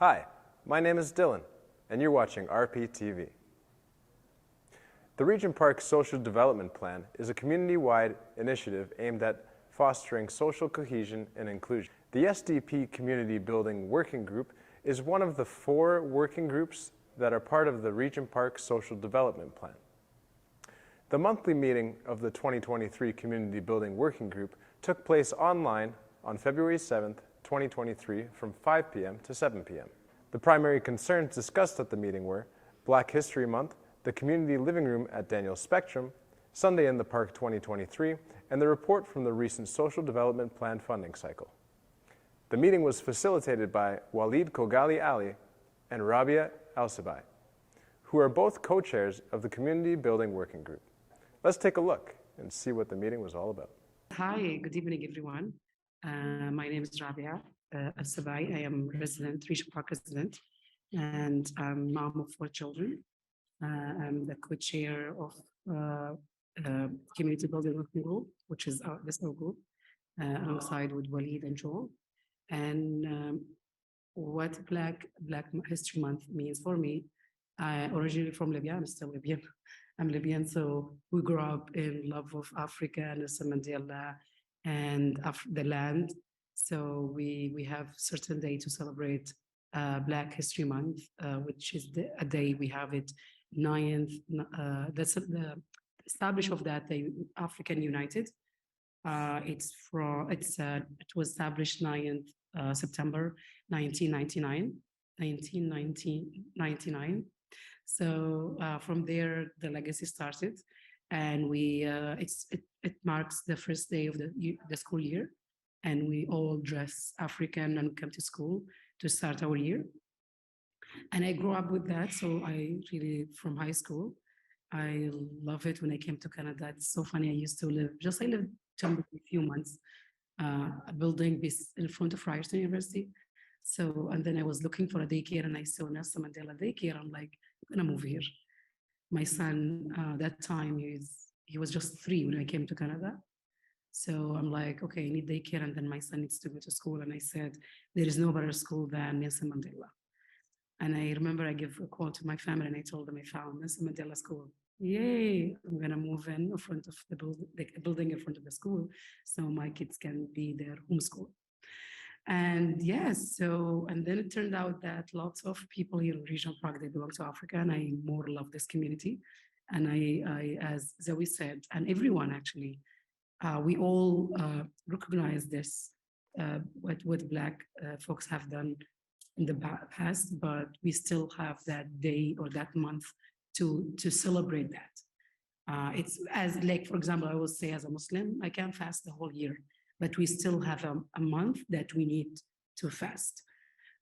Hi, my name is Dylan, and you're watching rptv. The Regent Park Social Development Plan is a community-wide initiative aimed at fostering social cohesion and inclusion. The SDP Community Building Working Group is one of the 4 working groups that are part of the Regent Park Social Development Plan. The monthly meeting of the 2023 Community Building Working Group took place online on February 7th, 2023 from 5 p.m. to 7 p.m. The primary concerns discussed at the meeting were Black History Month, the Community Living Room at Daniel Spectrum, Sunday in the Park 2023, and the report from the recent Social Development Plan funding cycle. The meeting was facilitated by Walid Kogali Ali and Rabia Al-Sabai, who are both co-chairs of the Community Building Working Group. Let's take a look and see what the meeting was all about. Hi, good evening, everyone. My name is Rabia Al-Sabai. I am Regent Park resident, and I'm mom of 4 children. I'm the co-chair of Community Building Working Group, which is this group, alongside with Walid and Joel. And what Black History Month means for me, originally from Libya, I'm still Libyan. I'm Libyan, so we grew up in love of Africa, Nelson Mandela, and the land. So we have certain day to celebrate Black History Month, which is a day we have it 9th. That's the establishment of that day, African United. It was established 9th September 1999. 1999. So from there, the legacy started, and it marks the first day of the school year, and we all dress African and come to school to start our year. And I grew up with that, so I really, from high school, I love it. When I came to Canada, it's so funny. I lived a few months, a building in front of Ryerson University. So, and then I was looking for a daycare, and I saw Nelson Mandela daycare. I'm like, I'm gonna move here. My son, that time, he was just 3 when I came to Canada. So I'm like, okay, I need daycare, and then my son needs to go to school. And I said, there is no better school than Nelson Mandela. And I remember I gave a call to my family, and I told them I found Nelson Mandela School. Yay, I'm gonna move in front of the building in front of the school, so my kids can be their homeschool. And yes, and then it turned out that lots of people here in Regent Park, they belong to Africa, and I more love this community. And I as Zoe said, and everyone actually, we all recognize this, what Black folks have done in the past, but we still have that day or that month to celebrate that. It's as, like, for example, I will say as a Muslim, I can't fast the whole year, but we still have a month that we need to fast.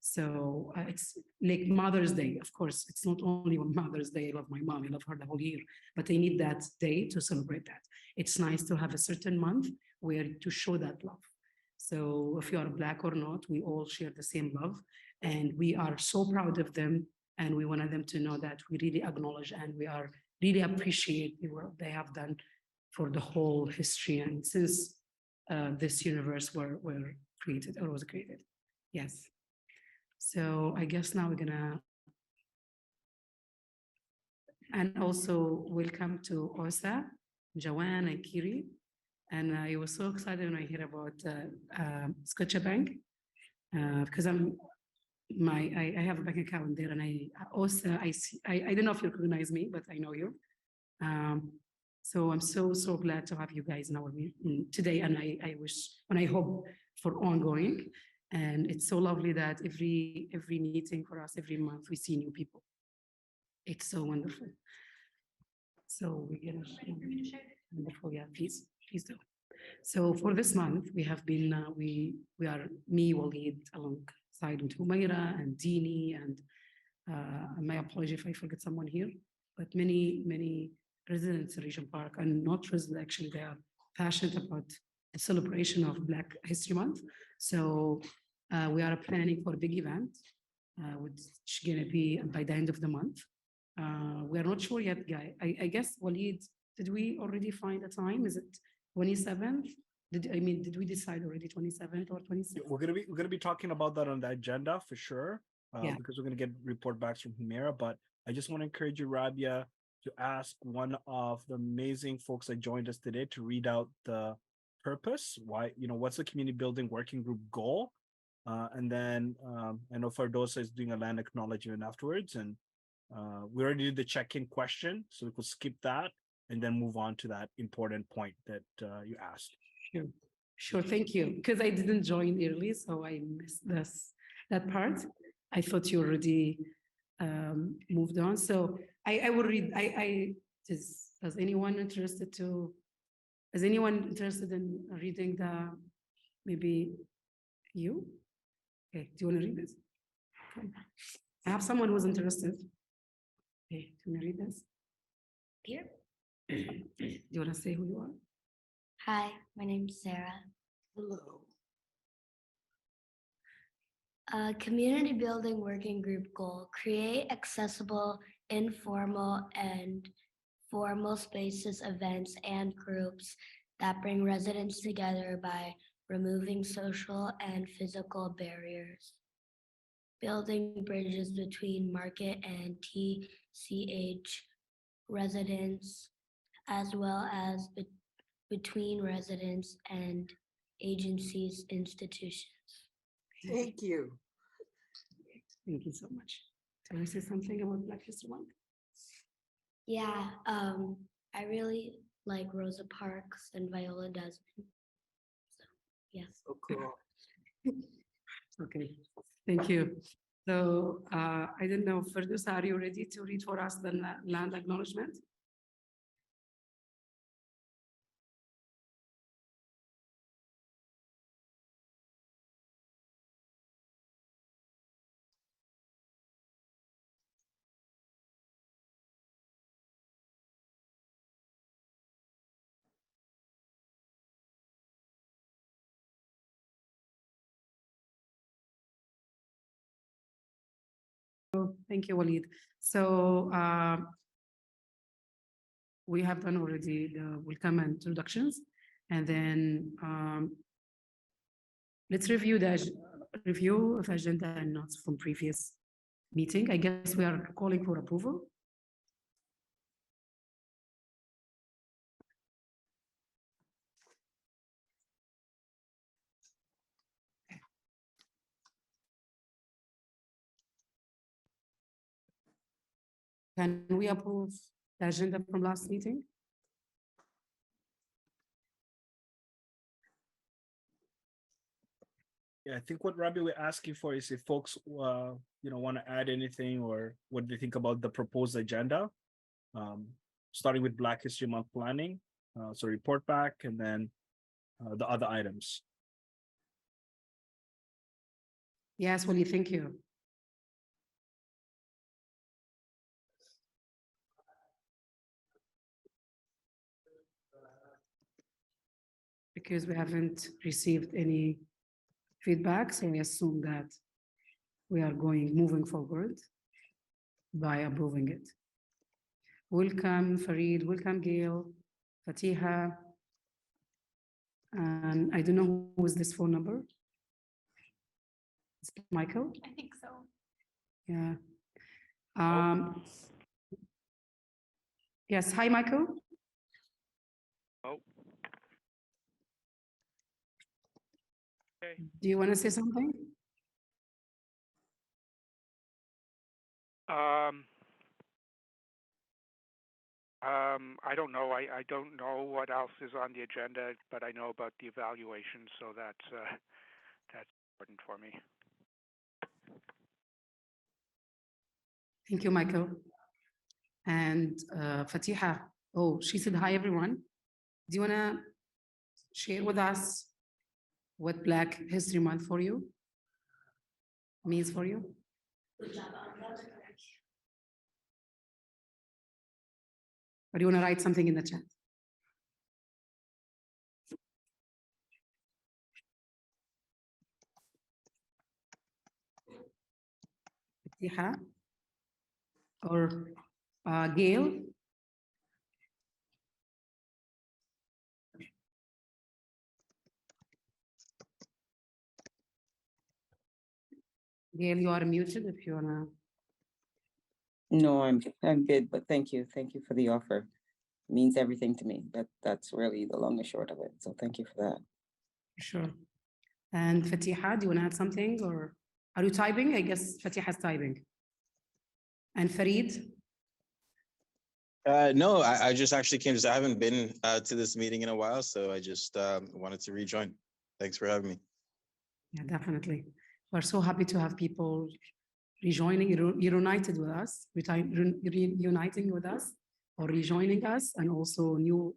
So it's like Mother's Day. Of course, it's not only on Mother's Day. I love my mom, I love her the whole year, but I need that day to celebrate that. It's nice to have a certain month where to show that love. So if you are Black or not, we all share the same love, and we are so proud of them. And we wanted them to know that we really acknowledge and we are really appreciate the work they have done for the whole history and since this universe were created or was created. Yes. So I guess now we're gonna, and also welcome to Osa, Jawan, and Kiri. And I was so excited when I hear about Scotiabank because I have a bank account there, and I don't know if you recognize me, but I know you. So I'm so glad to have you guys in our meeting today, and I wish and I hope for ongoing. And it's so lovely that every meeting for us, every month, we see new people. It's so wonderful. So we're gonna share. Wonderful, yeah, please do. So for this month, we have been we are me, Walid, alongside with Humaira and Dini, and my apology if I forget someone here, but many residents in Regent Park, and not residents actually, they are passionate about the celebration of Black History Month. So we are planning for a big event, which is going to be by the end of the month. We are not sure yet, guy. I guess, Walid, did we already find a time? Is it 27th? Did we decide already 27th or 26th? We're gonna be talking about that on the agenda for sure. Yeah. because we're going to get report backs from Humira. But I just want to encourage you, Rabia, to ask one of the amazing folks that joined us today to read out the purpose. Why, what's the community building working group goal? And then I know Fardosa is doing a land acknowledgement afterwards. And we already did the check-in question, so we could skip that and then move on to that important point that you asked. Sure. Sure, thank you. Because I didn't join early, so I missed that part. I thought you already moved on. So I will read. Is anyone interested in reading maybe you? Okay, do you want to read this? Okay. I have someone who's interested. Okay, do you want to read this? Here. Do you want to say who you are? Hi, my name's Sarah. Hello. Community building working group goal: create accessible, informal, and formal spaces, events, and groups that bring residents together by removing social and physical barriers. Building bridges between market and TCH residents, as well as between residents and agencies, institutions. Thank you. Thank you so much. Can I say something about Black History Month? Yeah, I really like Rosa Parks and Viola Desmond. So, yes. So cool. Okay, thank you. So I don't know, Fergus, are you ready to read for us the land acknowledgement? Thank you, Walid. So we have done already the welcome and introductions, and then let's review the review of agenda and notes from previous meeting. I guess we are calling for approval. Can we approve the agenda from last meeting? Yeah, I think what Rabbi we're asking for is if folks, want to add anything or what they think about the proposed agenda, starting with Black History Month planning, so report back, and then the other items. Yes, Willie, thank you. Because we haven't received any feedback, so we assume that we are moving forward by approving it. Welcome, Farid. Welcome, Gail, Fatiha. And I don't know who is this phone number. It's Michael? I think so. Yeah. Yes, hi, Michael. Oh. Okay. Do you want to say something? I don't know. I don't know what else is on the agenda, but I know about the evaluation, so that's important for me. Thank you, Michael. And Fatiha. Oh, she said hi, everyone. Do you want to share with us what Black History Month for you means for you? Good job. Or do you want to write something in the chat? Fatiha or Gail? Gail, you are muted if you wanna. No, I'm good, but thank you. Thank you for the offer. It means everything to me. That's really the long and short of it. So thank you for that. Sure. And Fatiha, do you wanna add something or are you typing? I guess Fatiha's typing. And Farid? No, I just actually came. I haven't been to this meeting in a while, so I just wanted to rejoin. Thanks for having me. Yeah, definitely. We're so happy to have people rejoining, reunited with us, reuniting with us, or rejoining us, and also new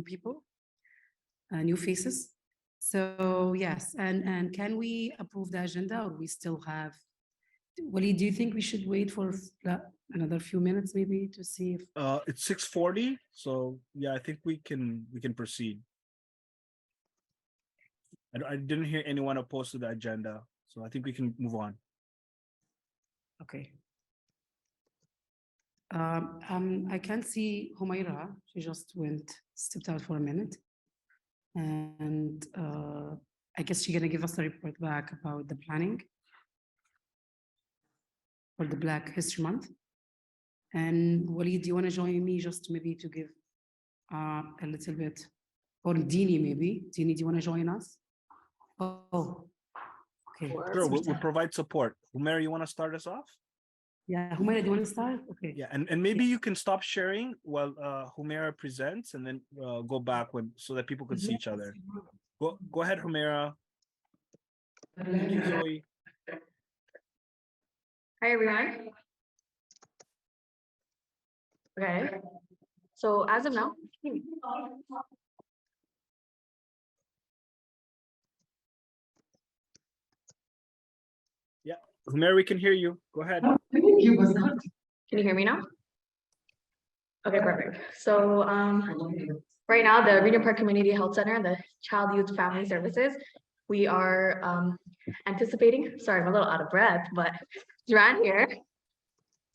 people, new faces. So yes, and can we approve the agenda, or we still have? Waleed, do you think we should wait for another few minutes, maybe, to see if? It's 6:40, so yeah, I think we can proceed. I didn't hear anyone opposed to the agenda, so I think we can move on. Okay. I can't see Humaira. She just stepped out for a minute. And I guess she's gonna give us a report back about the planning for the Black History Month. And Waleed, do you wanna join me just maybe to give a little bit, or Dini maybe? Dini, do you wanna join us? Oh, okay. Sure, we'll provide support. Umair, you want to start us off? Yeah, Humaira, do you wanna start? Okay. Yeah, and maybe you can stop sharing while Humaira presents, and then go back so that people can see each other. Go ahead, Humaira. Thank you, Zoe. Hi, everyone. Okay. So as of now, Yeah, Humaira, we can hear you. Go ahead. can you hear me now? Okay, perfect. So right now, the Regent Park Community Health Center and the Child Youth Family Services, we are anticipating, sorry, I'm a little out of breath, but Duran here.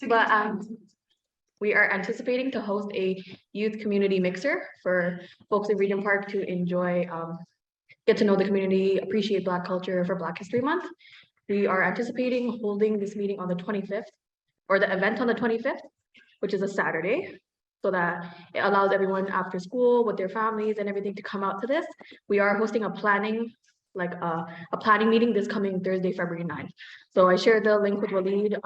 But we are anticipating to host a youth community mixer for folks in Regent Park to enjoy, get to know the community, appreciate Black culture for Black History Month. We are anticipating holding this meeting on the 25th, or the event on the 25th, which is a Saturday, so that it allows everyone after school with their families and everything to come out to this. We are hosting a planning, like a planning meeting this coming Thursday, February 9th. So I shared the link with Waleed.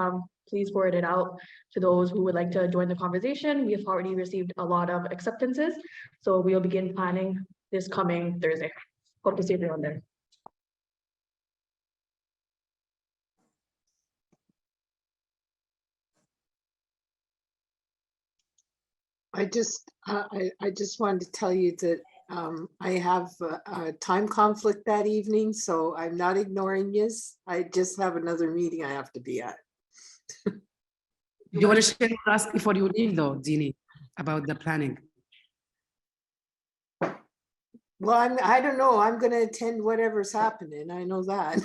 Please forward it out to those who would like to join the conversation. We have already received a lot of acceptances, so we'll begin planning this coming Thursday. Hope to see everyone there. I just wanted to tell you that I have a time conflict that evening, so I'm not ignoring you. I just have another meeting I have to be at. Do you want to share with us before you leave, though, Dini, about the planning? Well, I don't know. I'm going to attend whatever's happening. I know that.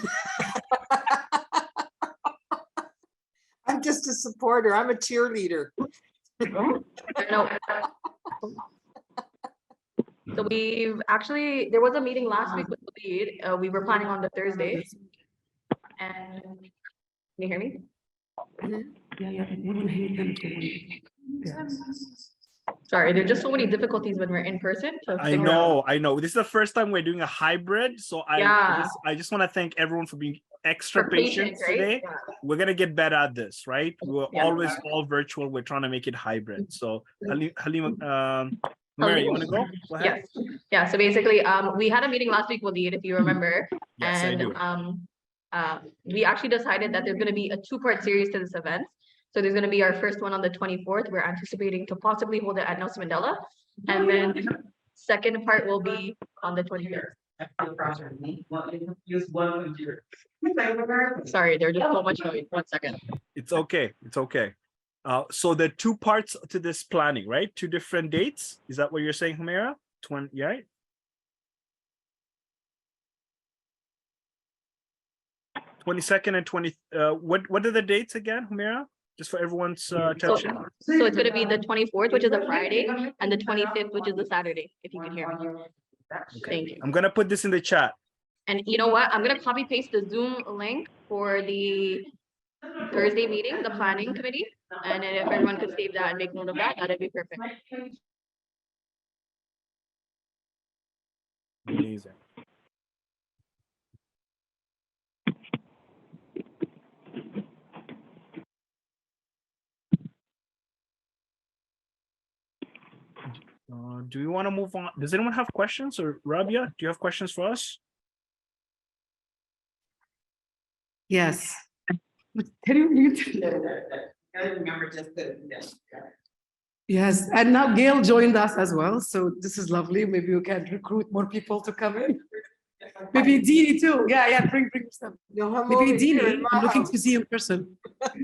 I'm just a supporter. I'm a cheerleader. No. So we've actually, there was a meeting last week with the lead. We were planning on the Thursday. And can you hear me? Yeah. Sorry, there's just so many difficulties when we're in person. I know. This is the first time we're doing a hybrid, so Yeah. I just want to thank everyone for being extra patient right? today. Yeah. We're gonna get better at this, right? We're Yeah. always all virtual. We're trying to make it hybrid. So Halima, Mary, you want to go? Go ahead. Yes. Yeah. So basically, we had a meeting last week with Lead, if you remember. Yes, I do. We actually decided that there's going to be a two-part series to this event. So there's going to be our first one on the 24th. We're anticipating to possibly hold it at Nelson Mandela. And then second part will be on the 23rd. Sorry, there's just so much noise. 1 second. It's okay. It's okay. So the two parts to this planning, right? Two different dates. Is that what you're saying, Humaira? Right? 22nd and 20. What are the dates again, Humaira? Just for everyone's attention. So it's going to be the 24th, which is a Friday, and the 25th, which is a Saturday, if you can hear me. Thank you. I'm gonna put this in the chat. And you know what? I'm going to copy paste the Zoom link for the Thursday meeting, the planning committee. And then if everyone could save that and make note of that, that'd be perfect. Amazing. Do we want to move on? Does anyone have questions, or Rabia, do you have questions for us? Yes. But can you mute? I remember just the, Yes, and now Gail joined us as well, so this is lovely. Maybe you can recruit more people to come in. Maybe Dini too. Yeah, bring some. No, I'm Maybe over here in Dini, my I'm looking house. to see you in person.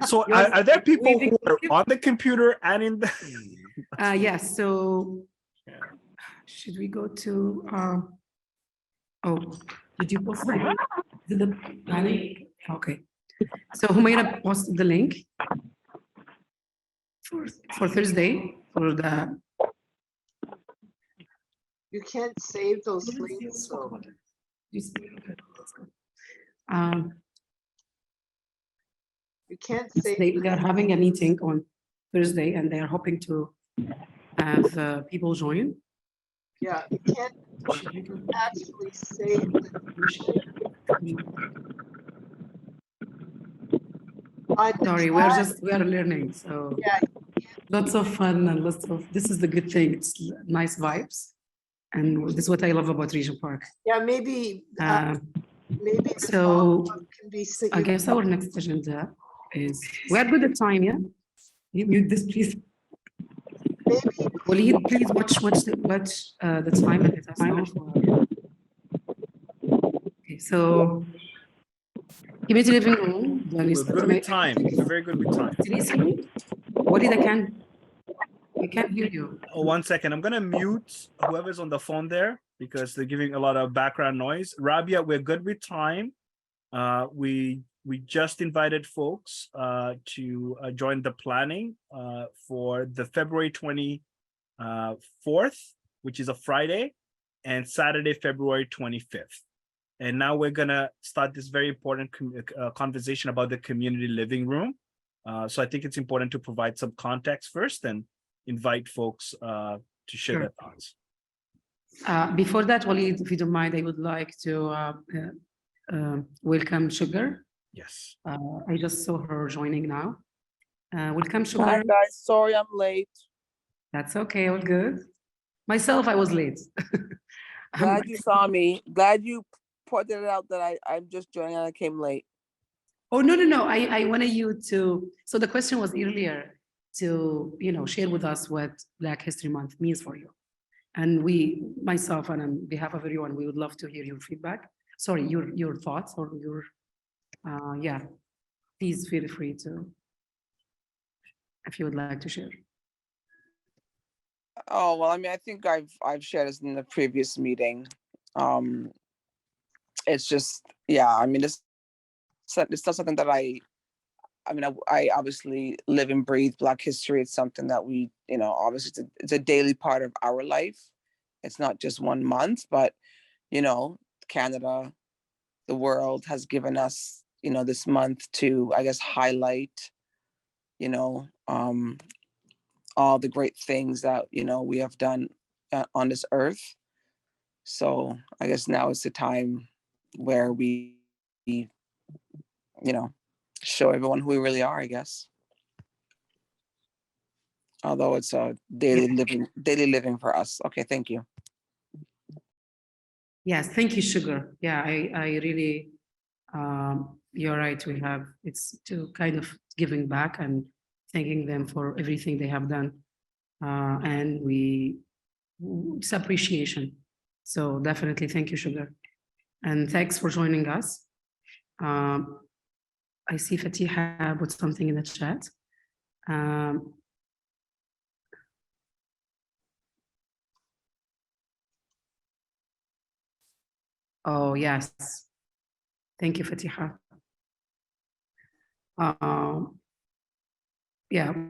So Yes, are there people we- who are on the computer and in the? Yes, so should we go to, oh, did you post the, did the planning? Okay. So Humaira posted the link for Thursday for the. You can't save those links, so. Um, You can't save. they are having a meeting on Thursday and they are hoping to have people join. Yeah, you can't actually save the. Sorry, we are learning, so Yeah, lots of fun and lots of, this is the good thing, it's nice vibes. And this is what I love about Regent Park. yeah, maybe, maybe. the So follow-up can be. I guess our next agenda is, we are good at time, yeah? You mute this, please. Maybe, Will you please watch the time and let us know? Okay, so community living room. We're good with time. We're very good with time. What I can't hear you. Oh, 1 second. I'm gonna mute whoever's on the phone there because they're giving a lot of background noise. Rabia, we're good with time. We just invited folks to join the planning for the February 24th, which is a Friday, and Saturday, February 25th. And now we're gonna start this very important conversation about the community living room. So I think it's important to provide some context first and invite folks to share their thoughts. Before that, Walid, if you don't mind, I would like to welcome Sugar. Yes. I just saw her joining now. Welcome, Sugar. Hi guys, sorry I'm late. That's okay, all good. Myself, I was late. Glad you saw me. Glad you pointed it out that I'm just joining and I came late. Oh, no. I wanted you to, so the question was earlier to, share with us what Black History Month means for you. And myself and on behalf of everyone, we would love to hear your feedback. Sorry, your thoughts or your, please feel free to, if you would like to share. Oh, well, I mean, I think I've shared this in the previous meeting. It's just, I mean, it's not something that I obviously live and breathe Black history. It's something that we, obviously it's a daily part of our life. It's not just 1 month, but, Canada, the world has given us, this month to, I guess, highlight, all the great things that, we have done on this earth. So I guess now is the time where we, show everyone who we really are, I guess. Although it's a daily living for us. Okay, thank you. Yes, thank you, Sugar. Yeah, I really, you're right. It's to kind of giving back and thanking them for everything they have done. And it's appreciation. So definitely thank you, Sugar. And thanks for joining us. I see Fatiha put something in the chat. Oh, yes. Thank you, Fatiha.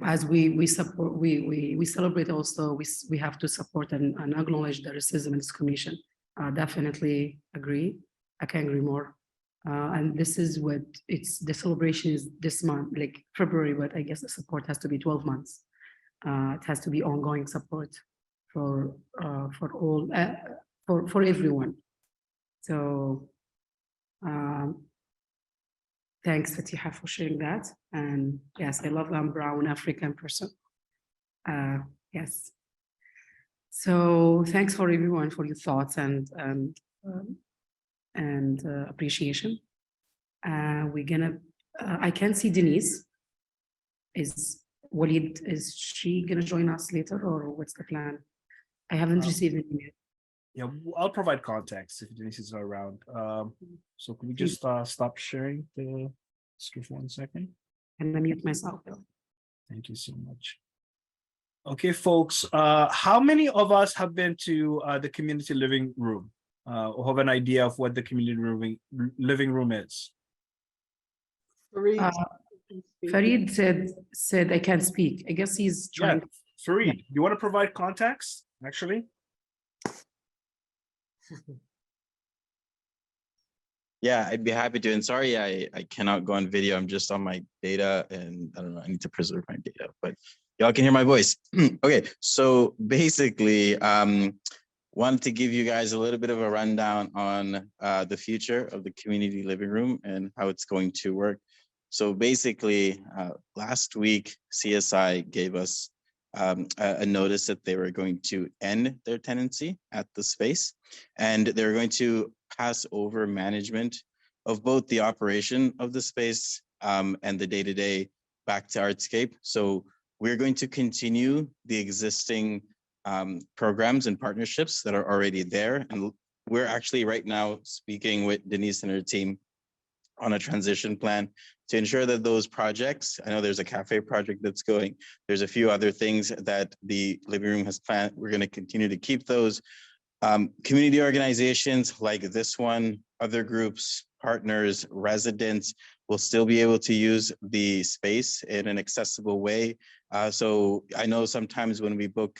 As we support, we celebrate also, we have to support and acknowledge the racism and discrimination. Definitely agree. I can't agree more. And this is what the celebration is this month, like February, but I guess the support has to be 12 months. It has to be ongoing support for all, for everyone. So thanks, Fatiha, for sharing that. And yes, I love I'm brown African person. Yes. So thanks for everyone for your thoughts and appreciation. We're gonna, I can see Denise. Is Walid, is she gonna join us later or what's the plan? I haven't received it yet. Yeah, I'll provide context if Denise is not around. So can we just stop sharing the screen for 1 second? And I mute myself. Thank you so much. Okay, folks, how many of us have been to the community living room? Or have an idea of what the community living room is? Farid said I can't speak. I guess he's trying. Yeah, Farid, you want to provide context, actually? Yeah, I'd be happy to. And sorry, I cannot go on video. I'm just on my data and I don't know, I need to preserve my data, but y'all can hear my voice. Okay, so basically, wanted to give you guys a little bit of a rundown on the future of the community living room and how it's going to work. So basically, last week, CSI gave us a notice that they were going to end their tenancy at the space, and they're going to pass over management of both the operation of the space and the day-to-day back to Artscape. So we're going to continue the existing programs and partnerships that are already there. And we're actually right now speaking with Denise and her team on a transition plan to ensure that those projects, I know there's a cafe project that's going, there's a few other things that the living room has planned. We're going to continue to keep those. Community organizations like this one, other groups, partners, residents will still be able to use the space in an accessible way. So I know sometimes when we book,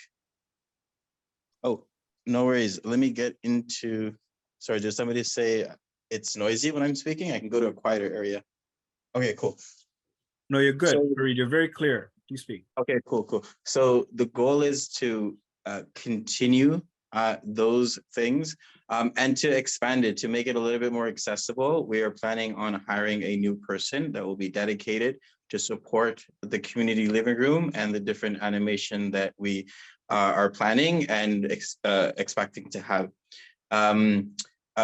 oh, no worries. Let me get into, sorry, did somebody say it's noisy when I'm speaking? I can go to a quieter area. Okay, cool. No, you're good, So, Farid, you're very clear. You speak. Okay, cool. So the goal is to continue those things and to expand it, to make it a little bit more accessible. We are planning on hiring a new person that will be dedicated to support the community living room and the different animation that we are planning and expecting to have.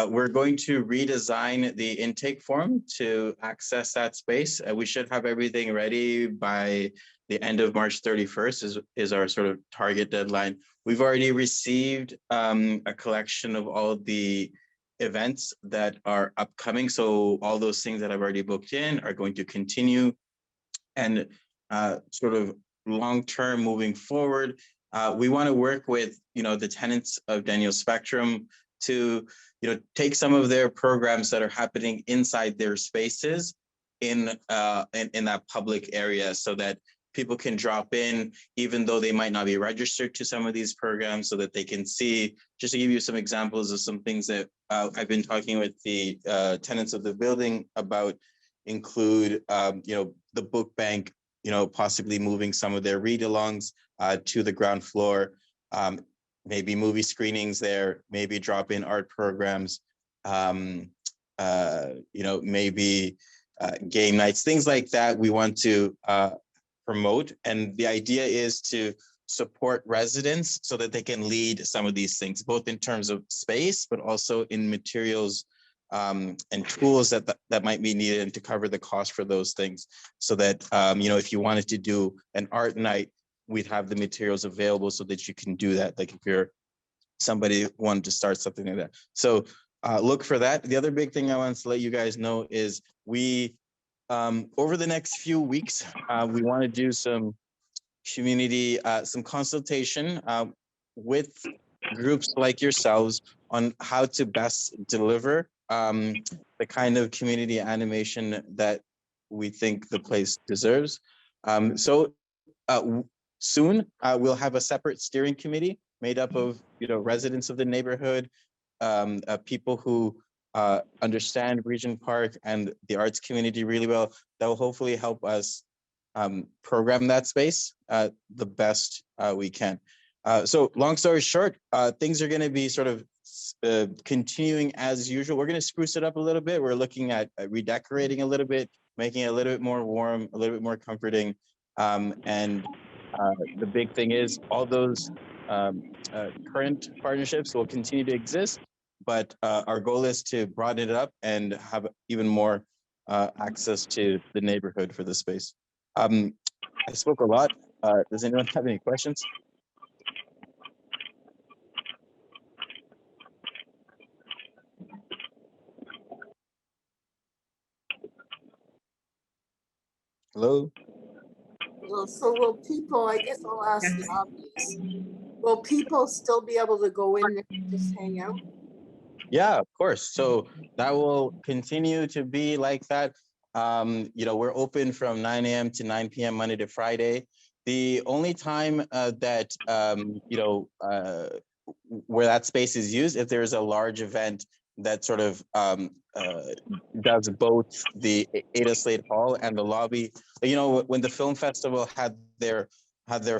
We're going to redesign the intake form to access that space. We should have everything ready by the end of March 31st is our sort of target deadline. We've already received a collection of all the events that are upcoming. So all those things that I've already booked in are going to continue. And sort of long-term moving forward, we want to work with, the tenants of Daniel Spectrum to, take some of their programs that are happening inside their spaces in that public area so that people can drop in, even though they might not be registered to some of these programs, so that they can see. Just to give you some examples of some things that I've been talking with the tenants of the building about include, the book bank, possibly moving some of their read-alongs to the ground floor, maybe movie screenings there, maybe drop in art programs, maybe game nights, things like that we want to promote. And the idea is to support residents so that they can lead some of these things, both in terms of space, but also in materials and tools that might be needed and to cover the cost for those things. So that, if you wanted to do an art night, we'd have the materials available so that you can do that. Like if you're somebody wanted to start something like that. So look for that. The other big thing I want to let you guys know is we, over the next few weeks, we want to do some community, some consultation with groups like yourselves on how to best deliver the kind of community animation that we think the place deserves. Soon we'll have a separate steering committee made up of residents of the neighborhood, people who understand Regent Park and the arts community really well, that will hopefully help us program that space the best we can. So long story short, things are going to be sort of continuing as usual. We're going to spruce it up a little bit. We're looking at redecorating a little bit, making it a little bit more warm, a little bit more comforting. And the big thing is all those current partnerships will continue to exist, but our goal is to broaden it up and have even more access to the neighborhood for the space. I spoke a lot. Does anyone have any questions? Hello? Well, so will people, I guess I'll ask the obvious, will people still be able to go in there and just hang out? Yeah, of course. So that will continue to be like that. You know, we're open from 9 a.m. to 9 p.m. Monday to Friday. The only time that, you know, where that space is used, if there's a large event that sort of does both the Ada Slade Hall and the lobby. You know, when the film festival had their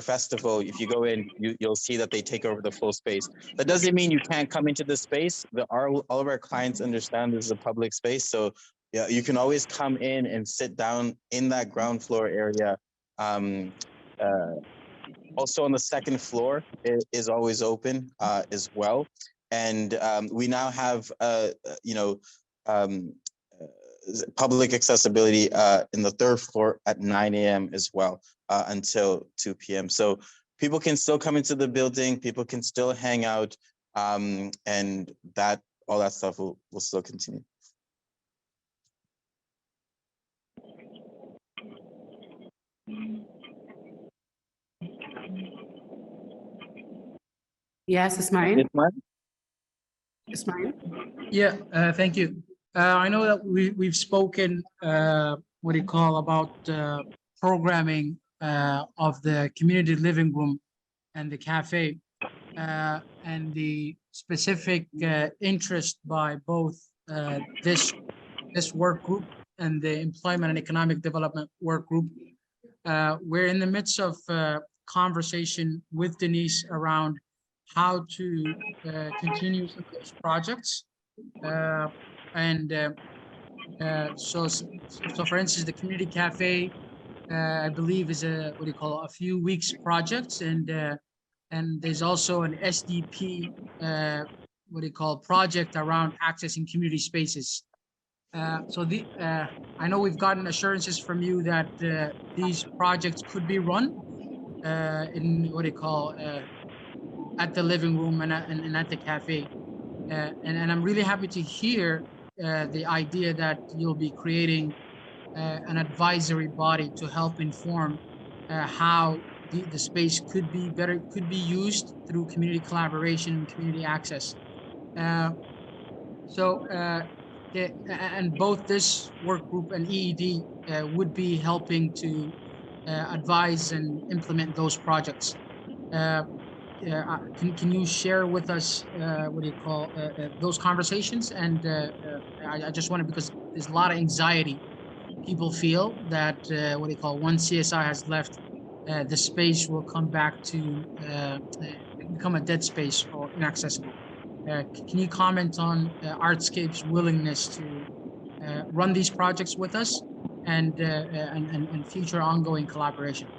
festival, if you go in, you'll see that they take over the full space. That doesn't mean you can't come into the space. All of our clients understand this is a public space, so yeah, you can always come in and sit down in that ground floor area. Also on the second floor is always open as well. And we now have, you know, public accessibility in the third floor at 9 a.m. as well until 2 p.m. So people can still come into the building, people can still hang out, and all that stuff will still continue. Yes, Ismail. Ismail? Yeah, thank you. I know that we've spoken, what do you call, about programming of the community living room and the cafe, and the specific interest by both this work group and the employment and economic development work group. We're in the midst of conversation with Denise around how to continue some of those projects. So for instance, the community cafe, I believe is a few weeks projects, and there's also an SDP project around accessing community spaces. I know we've gotten assurances from you that these projects could be run in at the living room and at the cafe. And I'm really happy to hear the idea that you'll be creating an advisory body to help inform how the space could be used through community collaboration and community access. And both this work group and EED would be helping to advise and implement those projects. Can you share with us those conversations? And I just wanted, because there's a lot of anxiety. People feel that once CSI has left, the space will come back to become a dead space or inaccessible. Can you comment on Artscape's willingness to run these projects with us and future ongoing collaboration?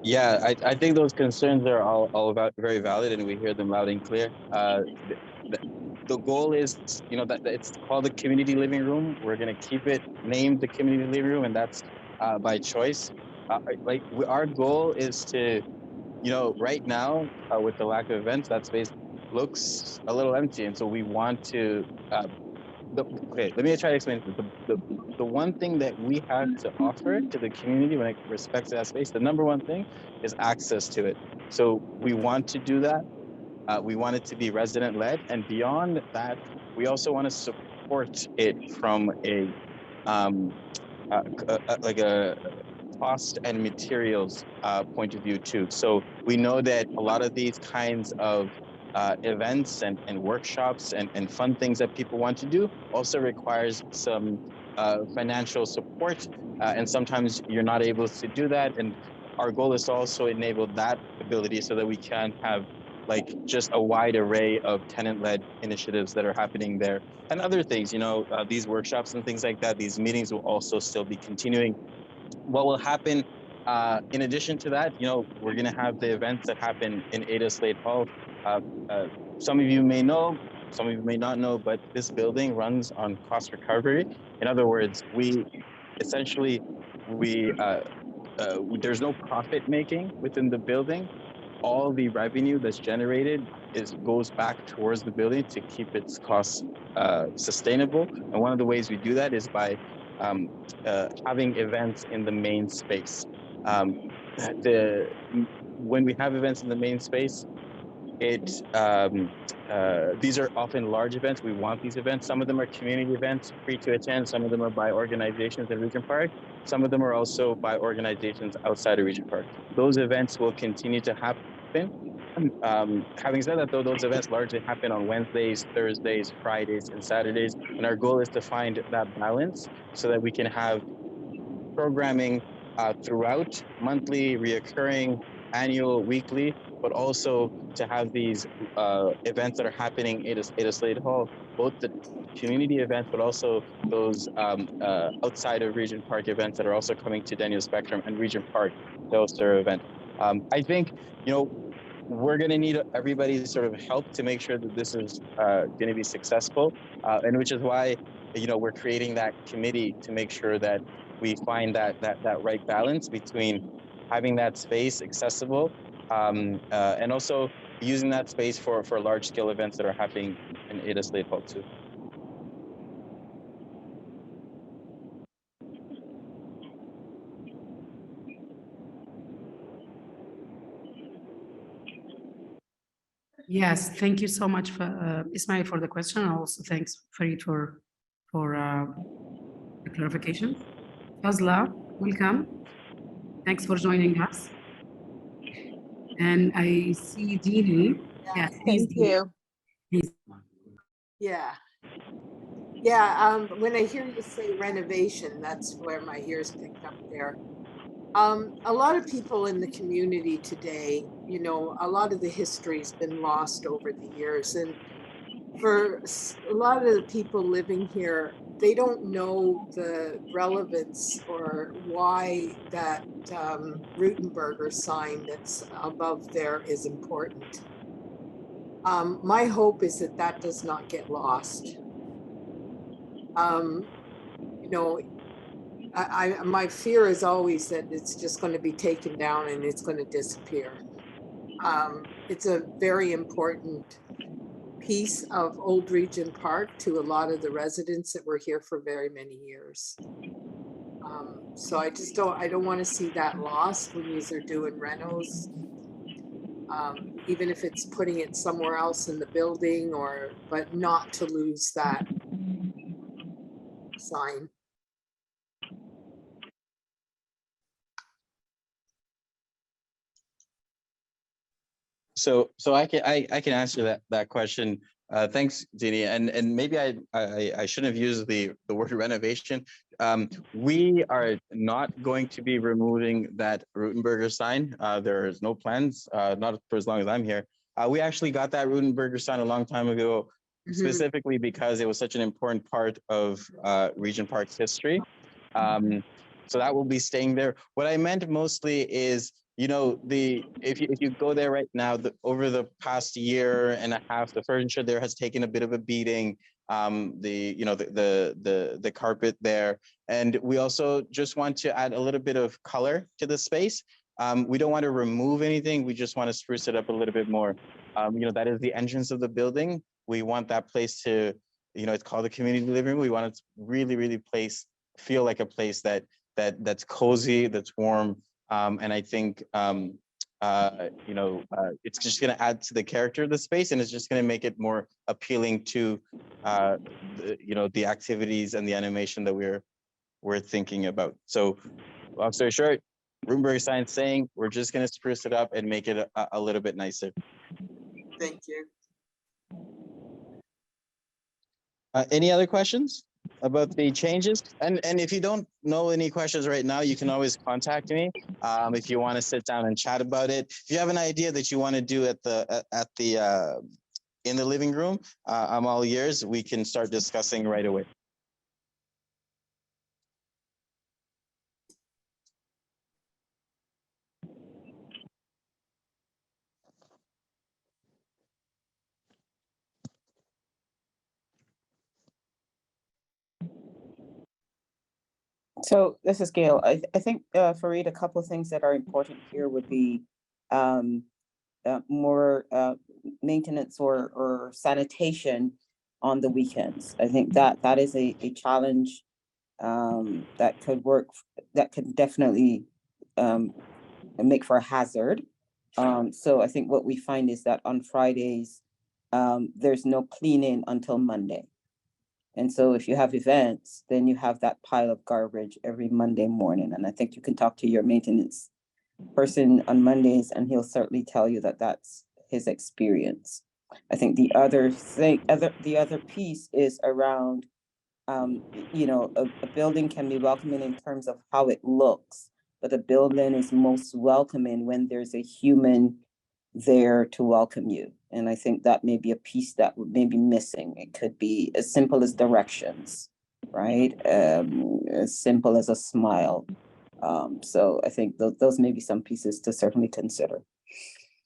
Yeah, I think those concerns are all very valid, and we hear them loud and clear. The goal is, that it's called the community living room. We're going to keep it named the community living room, and that's by choice. Our goal is to, right now, with the lack of events, that space looks a little empty, and so we want to. Okay, let me try to explain this. The one thing that we have to offer to the community when it respects that space, the number one thing is access to it. So we want to do that. We want it to be resident-led, and beyond that, we also want to support it from a cost and materials point of view too. So we know that a lot of these kinds of events and workshops and fun things that people want to do also requires some financial support. And sometimes you're not able to do that. And our goal is to also enable that ability so that we can have like just a wide array of tenant-led initiatives that are happening there and other things, these workshops and things like that. These meetings will also still be continuing. What will happen in addition to that, we're going to have the events that happen in Ada Slade Hall. Some of you may know, some of you may not know, but this building runs on cost recovery. In other words, there's no profit making within the building. All the revenue that's generated goes back towards the building to keep its costs sustainable. And one of the ways we do that is by having events in the main space. When we have events in the main space, these are often large events. We want these events. Some of them are community events, free to attend. Some of them are by organizations in Regent Park. Some of them are also by organizations outside of Regent Park. Those events will continue to happen. Having said that, though, those events largely happen on Wednesdays, Thursdays, Fridays, and Saturdays. And our goal is to find that balance so that we can have programming throughout, monthly, reoccurring, annual, weekly, but also to have these events that are happening at Ada Slade Hall, both the community events, but also those outside of Regent Park events that are also coming to Daniel Spectrum and Regent Park, those their event. I think, we're going to need everybody's sort of help to make sure that this is going to be successful, and which is why, we're creating that committee to make sure that we find that right balance between having that space accessible and also using that space for large scale events that are happening in Ada Slade Hall too. Yes, thank you so much for Ismail for the question. And also thanks Farid for the clarification. Fazla, welcome. Thanks for joining us. And I see Dini. Yes, Thank you. Please. Yeah. When I hear you say renovation, that's where my ears picked up there. A lot of people in the community today, a lot of the history's been lost over the years. And for a lot of the people living here, they don't know the relevance or why that Rutenberger sign that's above there is important. My hope is that does not get lost. My fear is always that it's just going to be taken down and it's going to disappear. It's a very important piece of Old Regent Park to a lot of the residents that were here for very many years. So I don't want to see that lost when these are doing renos. Even if it's putting it somewhere else in the building but not to lose that sign. So I can answer that question. Thanks, Dini. And maybe I shouldn't have used the word renovation. We are not going to be removing that Rutenberger sign. There is no plans, not for as long as I'm here. We actually got that Rutenberger sign a long time ago, specifically because it was such an important part of Regent Park's history. So that will be staying there. What I meant mostly is, if you go there right now, over the past year and a half, the furniture there has taken a bit of a beating. The carpet there, and we also just want to add a little bit of color to the space. We don't want to remove anything. We just want to spruce it up a little bit more. That is the entrance of the building. We want that place to, it's called the community living room. We want it to really feel like a place that's cozy, that's warm. And I think, it's just going to add to the character of the space, and it's just going to make it more appealing to, the activities and the animation that we're thinking about. So, long story short, Rutenberger sign saying we're just going to spruce it up and make it a little bit nicer. Thank you. Any other questions about the changes? And if you don't know any questions right now, you can always contact me if you want to sit down and chat about it. If you have an idea that you want to do at the in the living room, I'm all ears. We can start discussing right away. So this is Gail. I think, Fareed, a couple of things that are important here would be more maintenance or sanitation on the weekends. I think that is a challenge that could work, that could definitely make for a hazard. So I think what we find is that on Fridays, there's no cleaning until Monday. And so if you have events, then you have that pile of garbage every Monday morning. And I think you can talk to your maintenance person on Mondays, and he'll certainly tell you that that's his experience. I think the other piece is around, you know, a building can be welcoming in terms of how it looks, but a building is most welcoming when there's a human there to welcome you. And I think that may be a piece that may be missing. It could be as simple as directions, right? As simple as a smile. So I think those may be some pieces to certainly consider.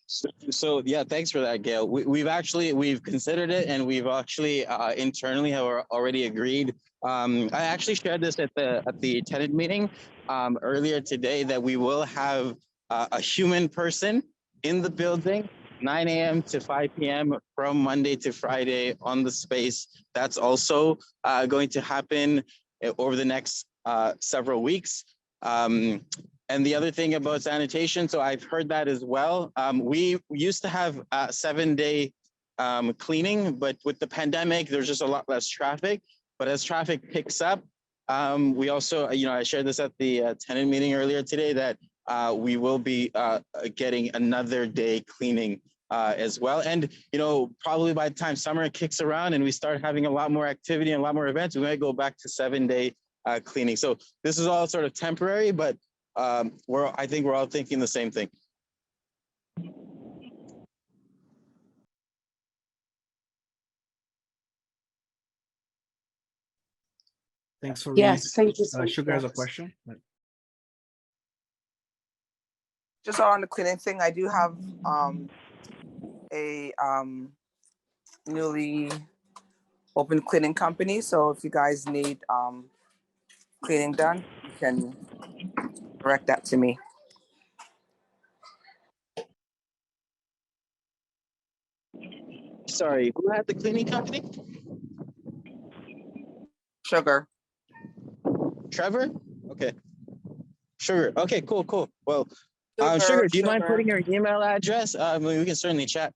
So yeah, thanks for that, Gail. We've considered it, and we've actually internally have already agreed. I actually shared this at the tenant meeting earlier today, that we will have a human person in the building 9 a.m. to 5 p.m. from Monday to Friday on the space. That's also going to happen over the next several weeks. And the other thing about sanitation, so I've heard that as well. We used to have 7-day cleaning, but with the pandemic, there's just a lot less traffic. But as traffic picks up, we also, you know, I shared this at the tenant meeting earlier today, that we will be getting another day cleaning as well. And, you know, probably by the time summer kicks around and we start having a lot more activity and a lot more events, we might go back to 7-day cleaning. So this is all sort of temporary, but I think we're all thinking the same thing. Thanks for Yes, thank you so Sugar has a much. question. Just on the cleaning thing, I do have a newly open cleaning company. So if you guys need cleaning done, you can direct that to me. Sorry, who had the cleaning company? Sugar. Trevor? Okay. Sugar. Okay, cool. Well, Sugar, Sugar, do you mind Sugar. putting your email address? We can certainly chat.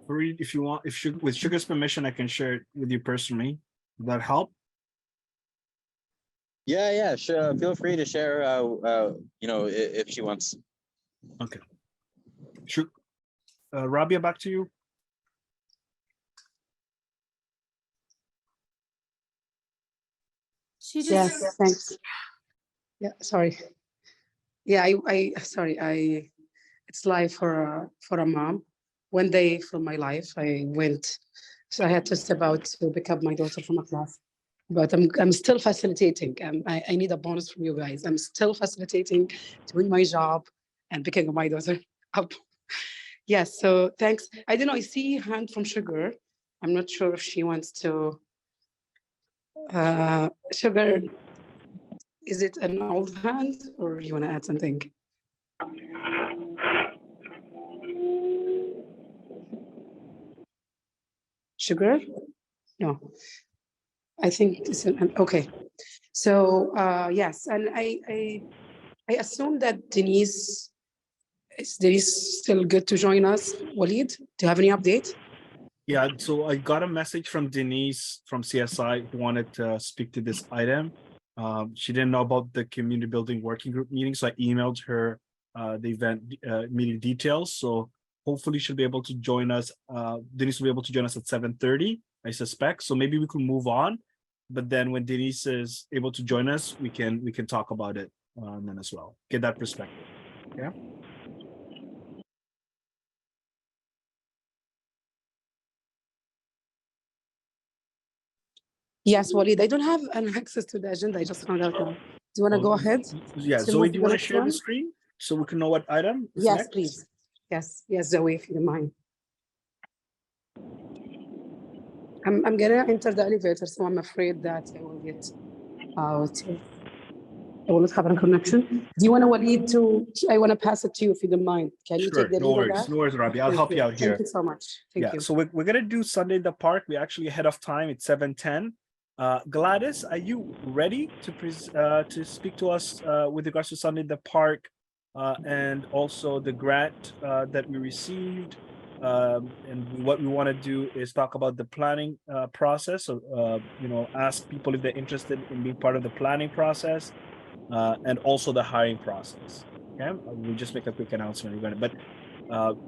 Fareed, if you want, with Sugar's permission, I can share it with you personally. Would that help? Yeah, sure. Feel free to share, you know, if she wants. Okay. Rabia, back to you. Yes, thanks. Yeah, sorry. Yeah, it's life for a mom. One day from my life, so I had to step out to pick up my daughter from a class. But I'm still facilitating. I need a bonus from you guys. I'm still facilitating, doing my job, and picking my daughter up. Yes, so thanks. I don't know, I see a hand from Sugar. I'm not sure if she wants to. Sugar, is it an old hand or you want to add something? Sugar? No. I think it's okay. So yes, and I assume that Denise is still good to join us. Walid, do you have any update? Yeah, so I got a message from Denise from CSI who wanted to speak to this item. She didn't know about the community building working group meeting, so I emailed her the event meeting details. So hopefully she'll be able to join us. Denise will be able to join us at 7:30, I suspect. So maybe we can move on. But then when Denise is able to join us, we can talk about it then as well. Get that perspective. Yeah. Yes, Walid, I don't have an access to the agenda. I just found out now. Do you want to go ahead? Yeah, To Zoe, move do you to the want to next share the one? screen so we can know what item is Yes, next? please. Yes, Zoe, if you don't mind. I'm gonna enter the elevator, so I'm afraid that I will get out. I will not have a connection. Do you want to Walid to? I want to pass it to you if you don't mind. Can you Sure, take the no lead on worries, that? no worries, Robbie. I'll Thank help you out here. Thank you so much. Thank Yeah, you. so we're gonna do Sunday in the Park. We're actually ahead of time. It's 7:10. Gladys, are you ready to speak to us with regards to Sunday in the Park and also the grant that we received? And what we want to do is talk about the planning process. So ask people if they're interested in being part of the planning process and also the hiring process. Okay, we'll just make a quick announcement. But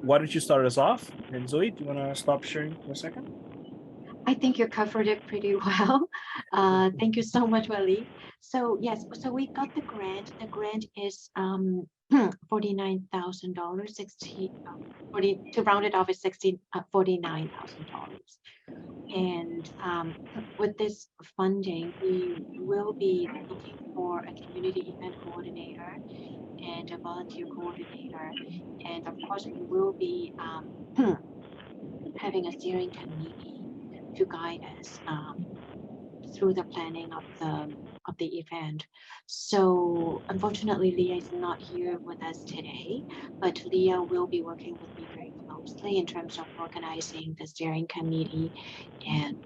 why don't you start us off? And Zoe, do you want to stop sharing for a second? I think you covered it pretty well. Thank you so much, Wally. So yes, so we got the grant. The grant is $49,000, 40 to round it off is $49,000. And with this funding, we will be looking for a community event coordinator and a volunteer coordinator. And of course, we will be having a steering committee to guide us through the planning of the event. So unfortunately, Leah is not here with us today, but Leah will be working with me very closely in terms of organizing the steering committee and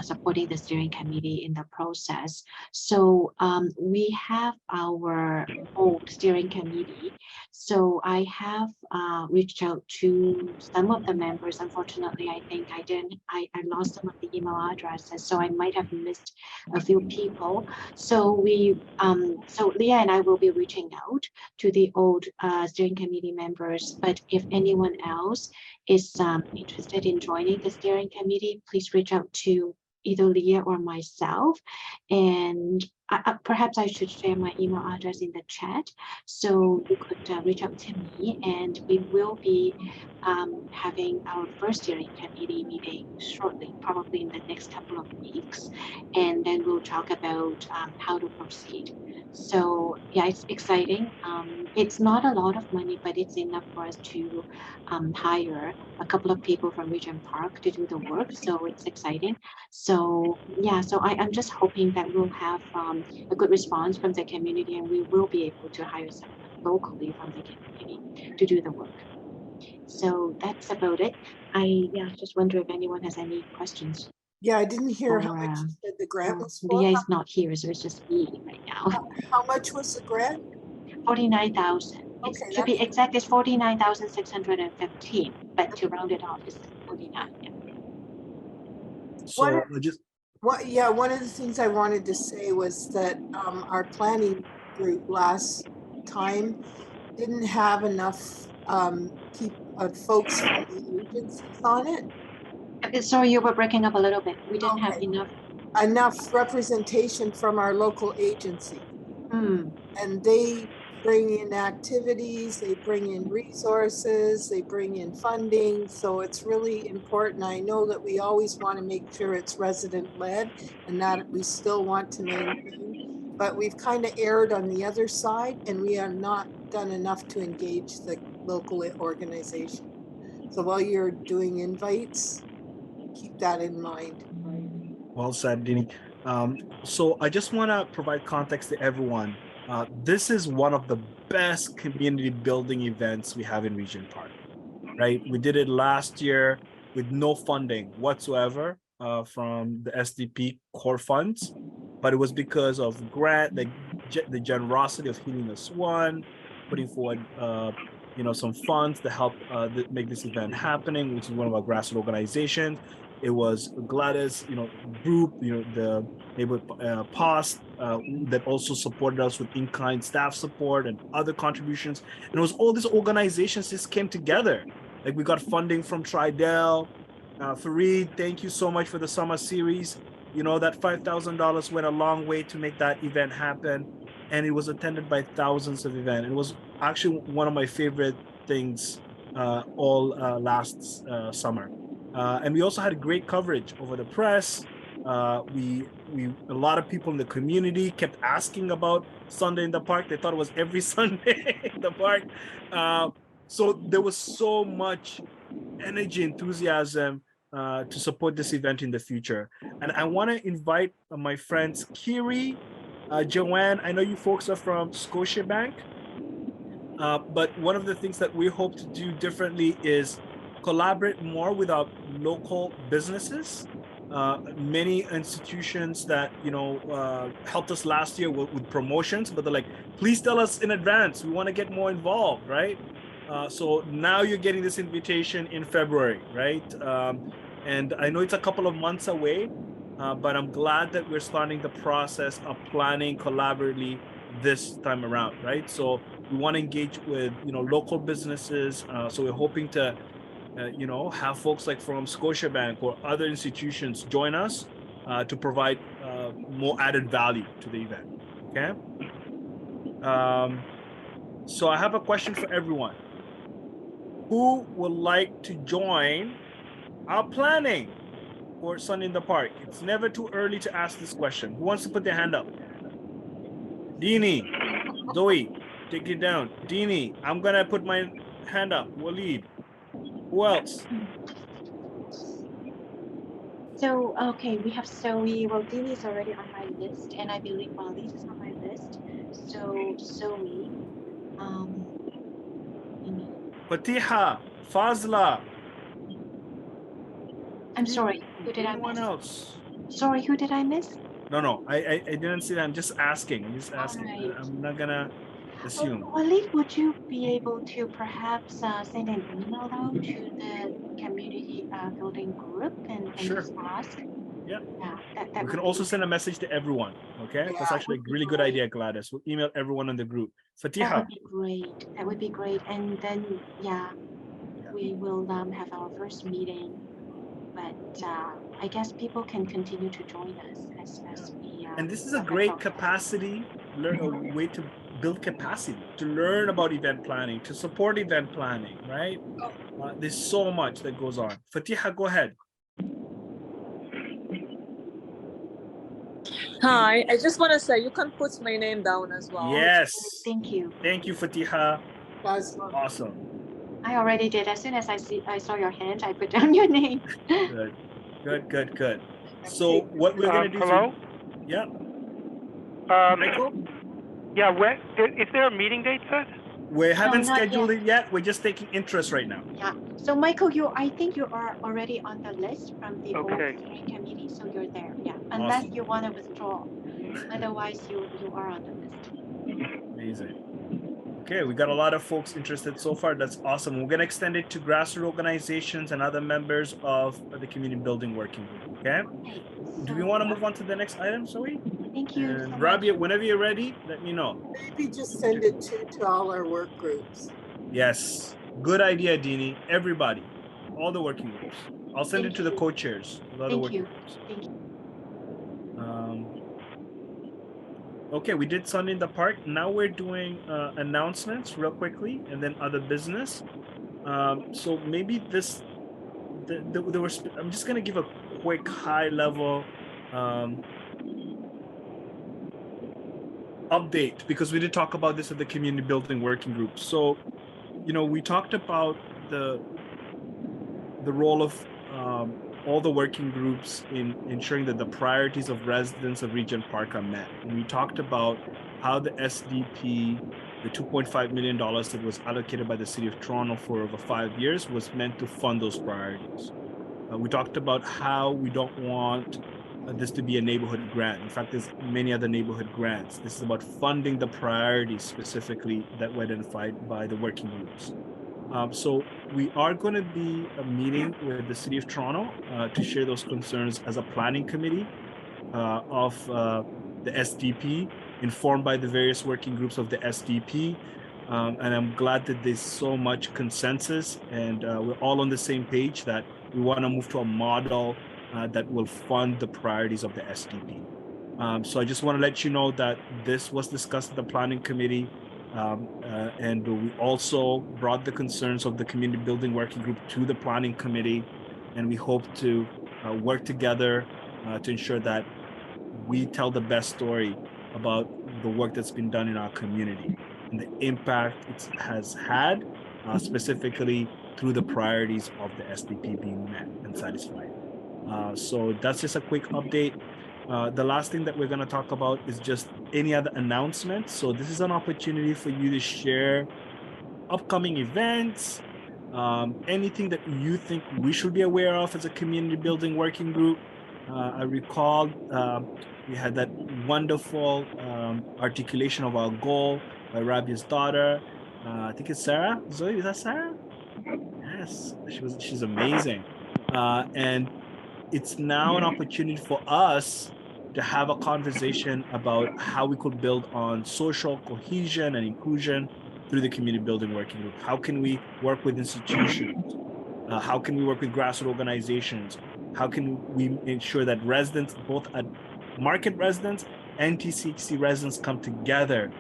supporting the steering committee in the process. So we have our old steering committee. So I have reached out to some of the members. Unfortunately, I think I lost some of the email addresses, so I might have missed a few people. So so Leah and I will be reaching out to the old steering committee members, but if anyone else is interested in joining the steering committee, please reach out to either Leah or myself. And perhaps I should share my email address in the chat, so you could reach out to me, and we will be having our first steering committee meeting shortly, probably in the next couple of weeks, and then we'll talk about how to proceed. So yeah, it's exciting. It's not a lot of money, but it's enough for us to hire a couple of people from Regent Park to do the work. So it's exciting. So yeah, so I'm just hoping that we'll have a good response from the community, and we will be able to hire someone locally from the community to do the work. So that's about it. I just wonder if anyone has any questions. Yeah, I didn't hear how much you said the grant was for. Leah is not here, so it's just me right now. How much was the grant? 49,000. Okay, To be exact, it's 49,615, but to round it off is 49. Yeah. So one of the things I wanted to say was that our planning group last time didn't have enough folks from the agencies on it. Sorry, you were breaking up a little bit. We didn't have enough representation from our local agency. And they bring in activities, they bring in resources, they bring in funding. So it's really important. I know that we always want to make sure it's resident led and that we still want to maintain, but we've kind of erred on the other side and we have not done enough to engage the local organization. So while you're doing invites, keep that in mind. Well said, Dini. So I just want to provide context to everyone. This is one of the best community building events we have in Regent Park, right? We did it last year with no funding whatsoever from the SDP core funds, but it was because of the generosity of Healing the Swan, putting forward some funds to help make this event happening, which is one of our grassroots organizations. It was Gladys, group, the neighborhood POS that also supported us with in-kind staff support and other contributions. And it was all these organizations just came together. Like we got funding from Tridel. Fareed, thank you so much for the summer series. That $5,000 went a long way to make that event happen. And it was attended by thousands of events. It was actually one of my favorite things all last summer. And we also had great coverage over the press. A lot of people in the community kept asking about Sunday in the Park. They thought it was every Sunday in the park. So there was so much energy, enthusiasm to support this event in the future. And I want to invite my friends Kiri, Joanne. I know you folks are from Scotiabank, but one of the things that we hope to do differently is collaborate more with our local businesses. Many institutions that helped us last year with promotions, but they're like, please tell us in advance. We want to get more involved, right? So now you're getting this invitation in February, right? And I know it's a couple of months away, but I'm glad that we're starting the process of planning collaboratively this time around, right? So we want to engage with local businesses. So we're hoping to have folks like from Scotiabank or other institutions join us to provide more added value to the event. Okay. So I have a question for everyone. Who would like to join our planning for Sunday in the Park? It's never too early to ask this question. Who wants to put their hand up? Dini, Zoe, take it down. Dini, I'm gonna put my hand up. Waleed. Who else? So, okay, we have Zoe. Well, Dini is already on my list, and I believe Waleed is on my list. So, Zoe, Fatiha, Fazla. I'm sorry, who did I Anyone miss? else? Sorry, who did I miss? No, I didn't see that. I'm just asking. Right. I'm not gonna assume. Waleed, would you be able to perhaps send an email out to the community building group and Sure. just ask? Yeah. That We can would also be send a message to everyone. Okay, that's Yeah. actually a really good idea, Gladys. We'll email everyone in the group. That Fatiha. would be great. That would be great. And then, we will have our first meeting. But I guess people can continue to join us as we. And this is a great capacity, a way to build capacity, to learn about event planning, to support event planning, right? There's so much that goes on. Fatiha, go ahead. Hi, I just want to say you can put my name down as well. Yes. Thank you. Thank you, Fatiha. That's Awesome. I already did. As soon as I saw your hand, I put down your name. Good. So what we're gonna do? Hello. Yeah. Michael? Yeah. When is there a meeting date set? We haven't not scheduled yet. it yet. We're just taking interest right now. Yeah. So Michael, I think you are already on the list from the Okay. steering committee, so you're there. Yeah. Unless you want to withdraw. Otherwise, you are on the list. Amazing. Okay, we got a lot of folks interested so far. That's awesome. We're gonna extend it to grassroots organizations and other members of the community building working group. Okay. Do we want to move on to the next item, Zoe? Thank you. And Rabia, whenever you're ready, let me know. maybe just send it to all our work groups. Yes, good idea, Dini. Everybody, all the working groups. I'll send it to the co-chairs. Thank you. Thank you. Okay, we did Sunday in the Park. Now we're doing announcements real quickly, and then other business. So maybe there was. I'm just gonna give a quick high level update because we did talk about this at the community building working group. So, we talked about the role of all the working groups in ensuring that the priorities of residents of Regent Park are met. And we talked about how the SDP, the $2.5 million that was allocated by the City of Toronto for over 5 years, was meant to fund those priorities. We talked about how we don't want this to be a neighborhood grant. In fact, there's many other neighborhood grants. This is about funding the priorities specifically that were identified by the working groups. So we are going to be meeting with the City of Toronto to share those concerns as a planning committee of the SDP, informed by the various working groups of the SDP. And I'm glad that there's so much consensus and we're all on the same page that we want to move to a model that will fund the priorities of the SDP. So I just want to let you know that this was discussed at the planning committee. And we also brought the concerns of the community building working group to the planning committee. And we hope to work together to ensure that we tell the best story about the work that's been done in our community and the impact it has had, specifically through the priorities of the SDP being met and satisfied. So that's just a quick update. The last thing that we're going to talk about is just any other announcements. So this is an opportunity for you to share upcoming events, anything that you think we should be aware of as a community building working group. I recall we had that wonderful articulation of our goal by Rabia's daughter. I think it's Sarah. Zoe, is that Sarah? Yes, she's amazing. And it's now an opportunity for us to have a conversation about how we could build on social cohesion and inclusion through the community building working group. How can we work with institutions? How can we work with grassroots organizations? How can we ensure that residents, both at market residents and TCHC residents, come together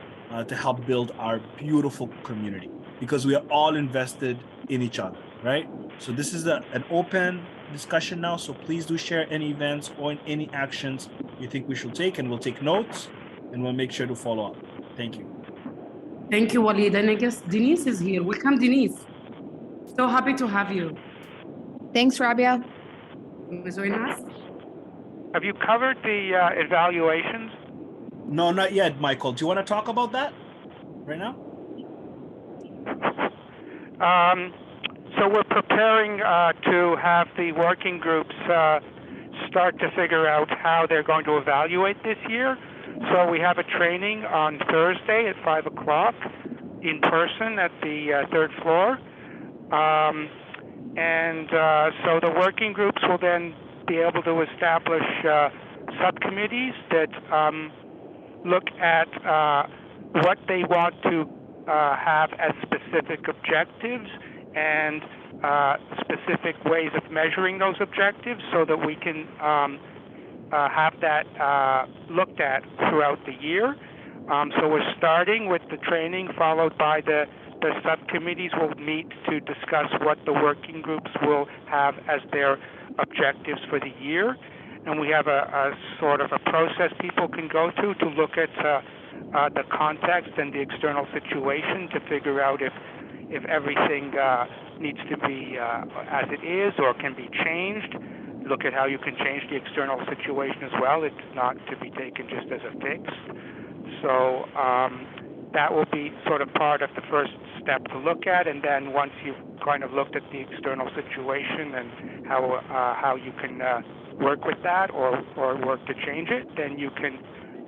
to help build our beautiful community? Because we are all invested in each other, right? So this is an open discussion now. So please do share any events or any actions you think we should take, and we'll take notes and we'll make sure to follow up. Thank you. Thank you, Walid. And I guess Denise is here. Welcome, Denise. So happy to have you. Thanks, Rabia. Join us. Have you covered the evaluations? No, not yet, Michael. Do you want to talk about that right now? So we're preparing to have the working groups start to figure out how they're going to evaluate this year. So we have a training on Thursday at 5 o'clock in person at the third floor. So the working groups will then be able to establish subcommittees that look at what they want to have as specific objectives and specific ways of measuring those objectives so that we can have that looked at throughout the year. So we're starting with the training, followed by the subcommittees will meet to discuss what the working groups will have as their objectives for the year. And we have a sort of a process people can go to look at the context and the external situation to figure out if everything needs to be as it is or can be changed. Look at how you can change the external situation as well. It's not to be taken just as a fix. So that will be sort of part of the first step to look at, and then once you've kind of looked at the external situation and how you can work with that or work to change it, then you can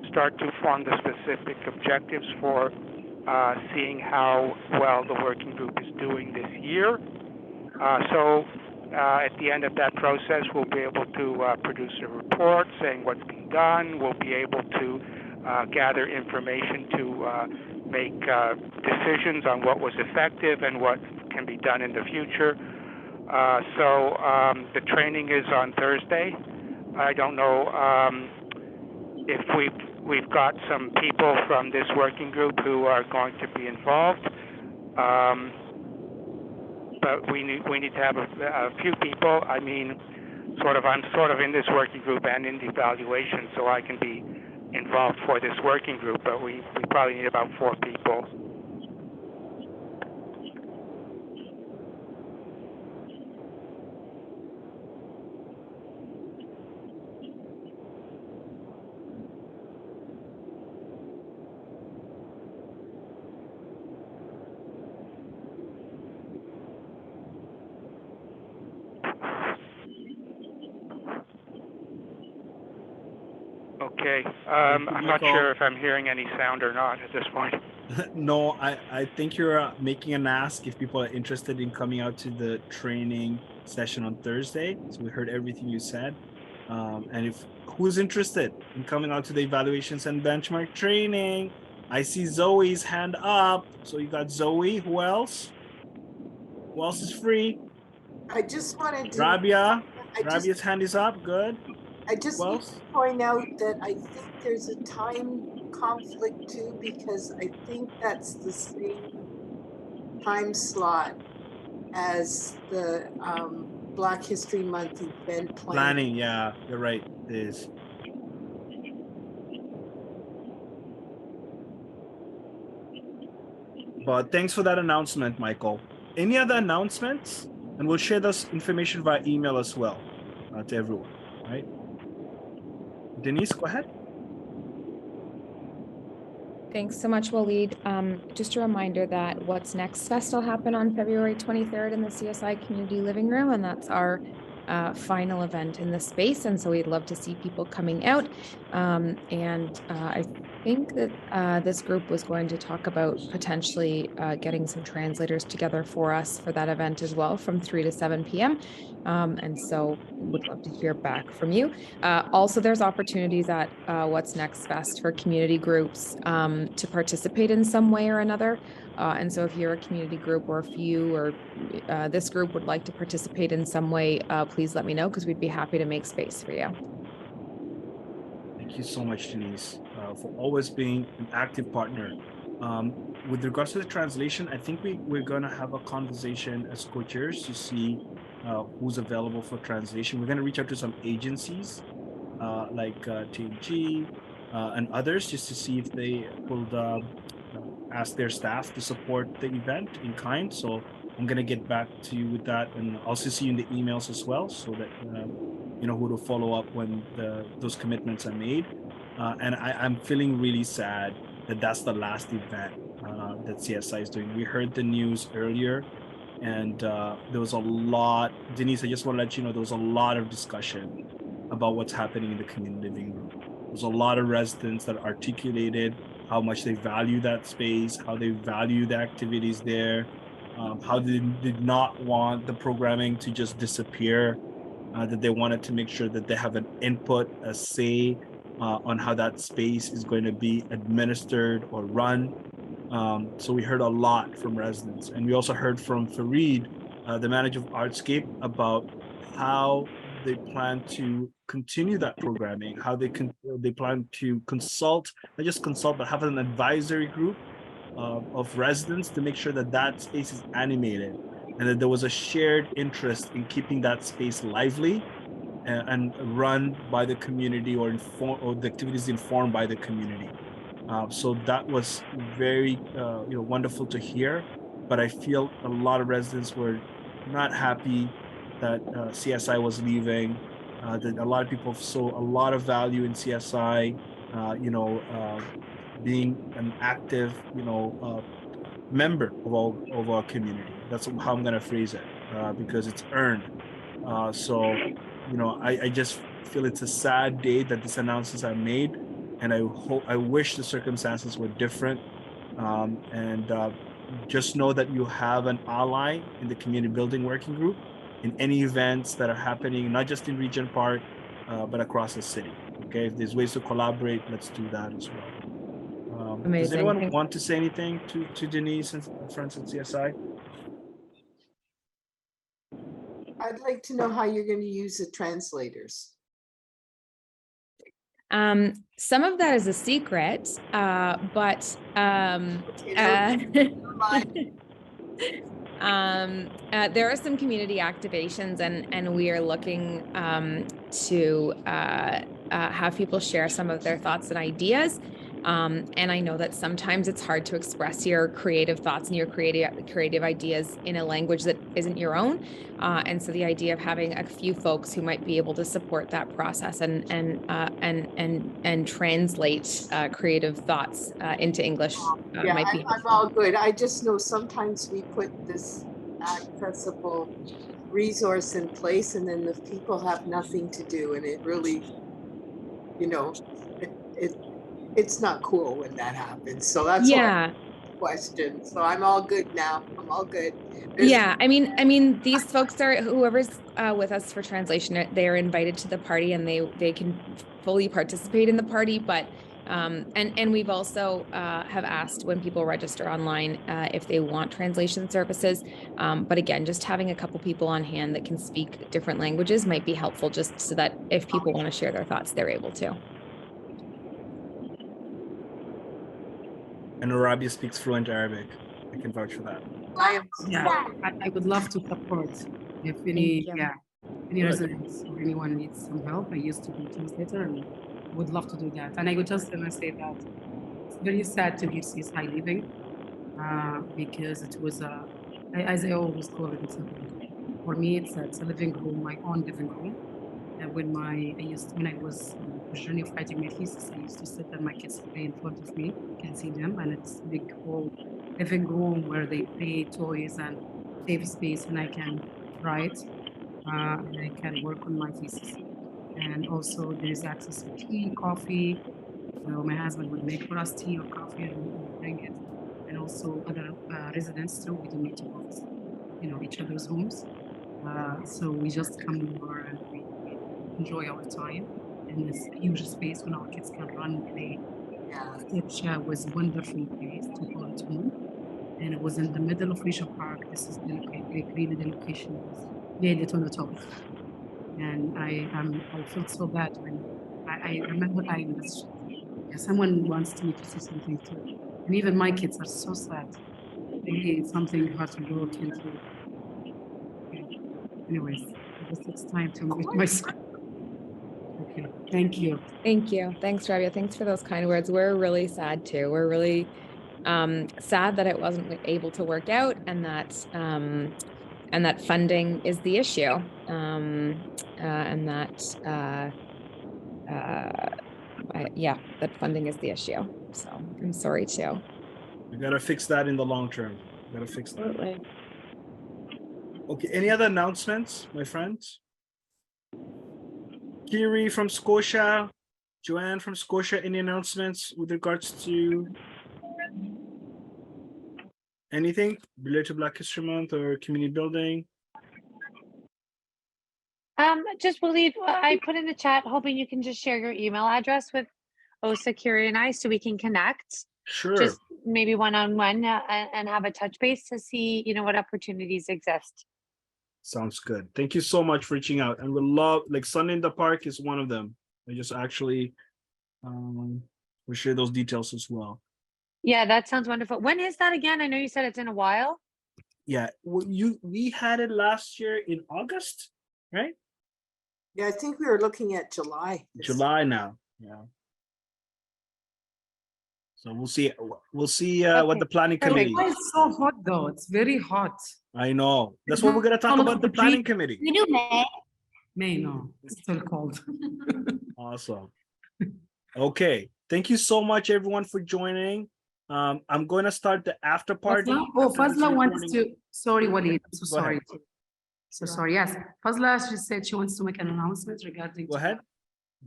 start to form the specific objectives for seeing how well the working group is doing this year. At the end of that process, we'll be able to produce a report saying what's been done. We'll be able to gather information to make decisions on what was effective and what can be done in the future. The training is on Thursday. I don't know if we've got some people from this working group who are going to be involved, but we need to have a few people. I mean, I'm sort of in this working group and in the evaluation, so I can be involved for this working group, but we probably need about 4 people. Okay. you, I'm not Michael. sure if I'm hearing any sound or not at this point. No, I think you're making an ask if people are interested in coming out to the training session on Thursday. So we heard everything you said. And if who's interested in coming out to the evaluations and benchmark training? I see Zoe's hand up. So you got Zoe. Who else? Who else is free? I just wanted to, Rabia. I just, Rabia's hand is up. Good. I just Who need else? to point out that I think there's a time conflict too, because I think that's the same time slot as the Black History Month event planning. Planning. Yeah, you're right. It is. But thanks for that announcement, Michael. Any other announcements? And we'll share this information via email as well to everyone, right? Denise, go ahead. Thanks so much, Waleed. Just a reminder that What's Next Fest will happen on February 23rd in the CSI Community Living Room, and that's our final event in the space. And so we'd love to see people coming out. I think that this group was going to talk about potentially getting some translators together for us for that event as well from 3 to 7 p.m. And so would love to hear back from you. Also, there's opportunities at What's Next Fest for community groups to participate in some way or another. And so if you're a community group or if you or this group would like to participate in some way, please let me know because we'd be happy to make space for you. Thank you so much, Denise, for always being an active partner. With regards to the translation, I think we're going to have a conversation as co-chairs to see who's available for translation. We're going to reach out to some agencies like TNG and others just to see if they could ask their staff to support the event in kind. So I'm going to get back to you with that and also see you in the emails as well so that you know who to follow up when those commitments are made. And I'm feeling really sad that that's the last event that CSI is doing. We heard the news earlier and there was a lot. Denise, I just want to let you know there was a lot of discussion about what's happening in the community living room. There's a lot of residents that articulated how much they value that space, how they value the activities there, how they did not want the programming to just disappear, that they wanted to make sure that they have an input, a say on how that space is going to be administered or run. So we heard a lot from residents. And we also heard from Fareed, the manager of Artscape, about how they plan to continue that programming, how they plan to consult, not just consult, but have an advisory group of residents to make sure that that space is animated and that there was a shared interest in keeping that space lively and run by the community or the activities informed by the community. So that was very wonderful to hear, but I feel a lot of residents were not happy that CSI was leaving, that a lot of people saw a lot of value in CSI, being an active, member of our community. That's how I'm gonna phrase it, because it's earned. I just feel it's a sad day that these announcements are made, and I wish the circumstances were different. Just know that you have an ally in the community building working group in any events that are happening, not just in Regent Park, but across the city. Okay, if there's ways to collaborate, let's do that as well. Amazing. Does anyone want to say anything to Denise and friends at CSI? I'd like to know how you're going to use the translators. Some of that is a secret, but there are some community activations and we are looking to have people share some of their thoughts and ideas. And I know that sometimes it's hard to express your creative thoughts and your creative ideas in a language that isn't your own. And so the idea of having a few folks who might be able to support that process and translate creative thoughts into English might be. I'm all good. I just know sometimes we put this accessible resource in place and then the people have nothing to do, and it really you know, it it's not cool when that happens. So that's why Yeah. question. So I'm all good now. I'm all good. There's Yeah, I mean, these folks are whoever's with us for translation. They're invited to the party, and they can fully participate in the party. But and we've also have asked when people register online if they want translation services. But again, just having a couple people on hand that can speak different languages might be helpful, just so that if people want to share their thoughts, they're able to. And Arabia speaks fluent Arabic. I can vouch for that. Yeah, I would love to support if any, yeah, any Good. residents or anyone needs some help. I used to be a translator and would love to do that. And I would just gonna say that it's very sad to hear CSI leaving because it was as I always call it, for me, it's a living room, my own living room. And when I was on the journey of writing my thesis, I used to sit and my kids play in front of me. You can see them, and it's a big whole living room where they play, toys, and safe space, and I can write and I can work on my thesis. And also there is access to tea, coffee. So my husband would make for us tea or coffee and we would bring it. And also other residents too. We don't need to go to, each other's homes. So we just come over and we enjoy our time in this huge space when our kids can run, play. Which was a wonderful place to call it home. And it was in the middle of Regent Park. This is really the location was made it on the top. And I felt so bad when I remember someone wants me to say something too. And even my kids are so sad. Really, it's something hard to look into. Anyways, I guess it's time to mute myself. Okay, thank you. Thank you. Thanks, Rabia. Thanks for those kind words. We're really sad too. We're really sad that it wasn't able to work out, and that funding is the issue, and that that funding is the issue. So I'm sorry too. We gotta fix that in the long term. We gotta fix that. Absolutely. Okay, any other announcements, my friends? Kiri from Scotia, Joanne from Scotia, any announcements with regards to anything related to Black History Month or community building? Just believe I put in the chat, hoping you can just share your email address with Osa, Kiri, and I so we can connect. Sure. Just maybe one-on-one and have a touch base to see, what opportunities exist. Sounds good. Thank you so much for reaching out. And we love, like, Sunday in the Park is one of them. I just actually we'll share those details as well. Yeah, that sounds wonderful. When is that again? I know you said it's in a while. Yeah, we had it last year in August, right? Yeah, I think we were looking at July. July now. Yeah. So we'll see. We'll see what the planning committee. Why it's so hot though? It's very hot. I know. That's what we're gonna talk about, the planning committee. We do May. May, no, it's still cold. Awesome. Okay. Thank you so much, everyone, for joining. I'm going to start the after party. Fazla wants to. Sorry, Waleed. I'm so Go sorry. ahead. So sorry. Yes, Fazla, she said she wants to make an announcement regarding. Go ahead.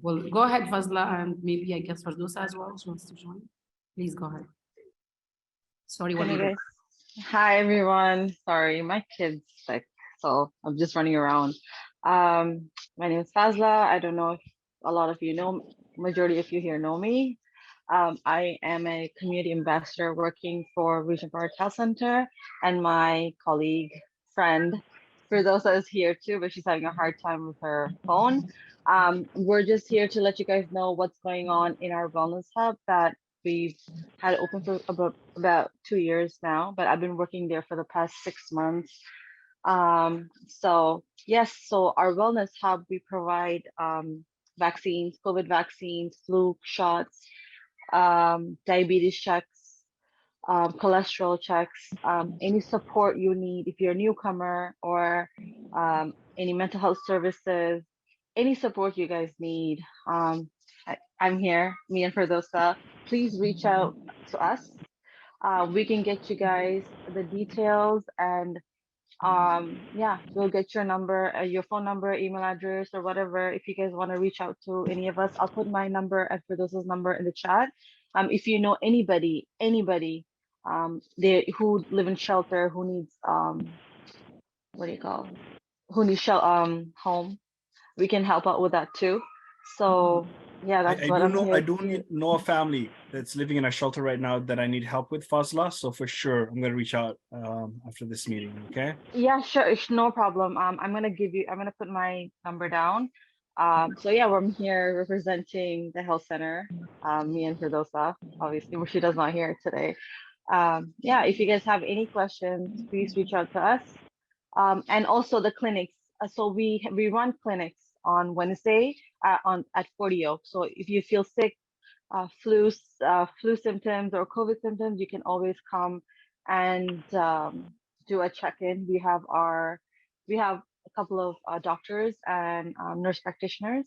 Well, go ahead, Fazla, and maybe I guess Fardosa as well. She wants to join. Please go ahead. Sorry, Waleed. Anyways, hi everyone. Sorry, my kid's sick, so I'm just running around. My name is Fazla. I don't know if a lot of you know, majority of you here know me. I am a community ambassador working for Regent Park Health Center, and my colleague, friend, Firdosa is here too, but she's having a hard time with her phone. We're just here to let you guys know what's going on in our wellness hub that we've had open for about 2 years now, but I've been working there for the past 6 months. So yes, so our wellness hub, we provide vaccines, COVID vaccines, flu shots, diabetes checks, cholesterol checks, any support you need if you're a newcomer, or any mental health services, any support you guys need. I'm here, me and Ferdosa. Please reach out to us. We can get you guys the details and Yeah, we'll get your number, your phone number, email address, or whatever. If you guys want to reach out to any of us, I'll put my number and Firdousa's number in the chat. If you know anybody, who live in shelter, who needs what do you call, who needs home, we can help out with that too. So yeah, that's I what do I'm know. here I to do do. know a family that's living in a shelter right now that I need help with, Fazla. So for sure, I'm gonna reach out after this meeting. Okay. Yeah, sure, it's no problem. I'm gonna put my number down. So yeah, I'm here representing the health center. Me and Firdousa, obviously, but she does not here today. Yeah, if you guys have any questions, please reach out to us. And also the clinics. So we run clinics on Wednesday at 40 Oak. So if you feel sick, flu symptoms or COVID symptoms, you can always come and do a check-in. We have a couple of doctors and nurse practitioners.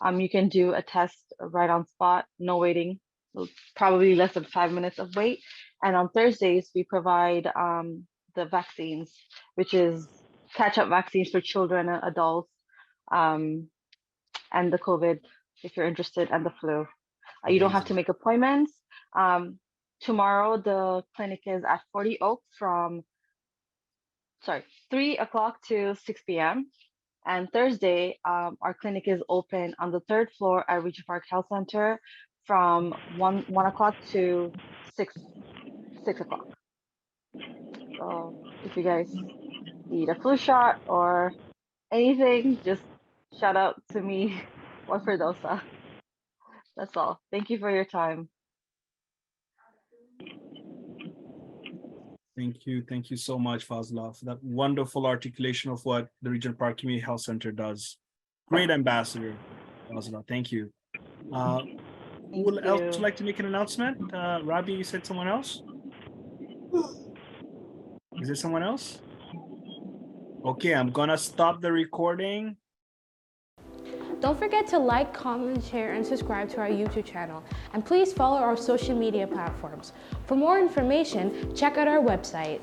You can do a test right on spot, no waiting, so probably less than 5 minutes of wait. And on Thursdays, we provide the vaccines, which is catch-up vaccines for children and adults, and the COVID, if you're interested, and the flu. You don't have to make appointments. Tomorrow, the clinic is at 40 Oak from 3 o'clock to 6 p.m. And Thursday, our clinic is open on the 3rd floor at Regent Park Health Center from 1 o'clock to 6 o'clock. So if you guys need a flu shot or anything, just shout out to me or Firdousa. That's all. Thank you for your time. Thank you so much, Fazla, for that wonderful articulation of what the Regent Park Community Health Center does. Great ambassador, Fazla. Thank you. Who would else like to make an announcement? Rabi, you said someone else? Is there someone else? Okay, I'm gonna stop the recording. Don't forget to like, comment, share, and subscribe to our YouTube channel. And please follow our social media platforms. For more information, check out our website.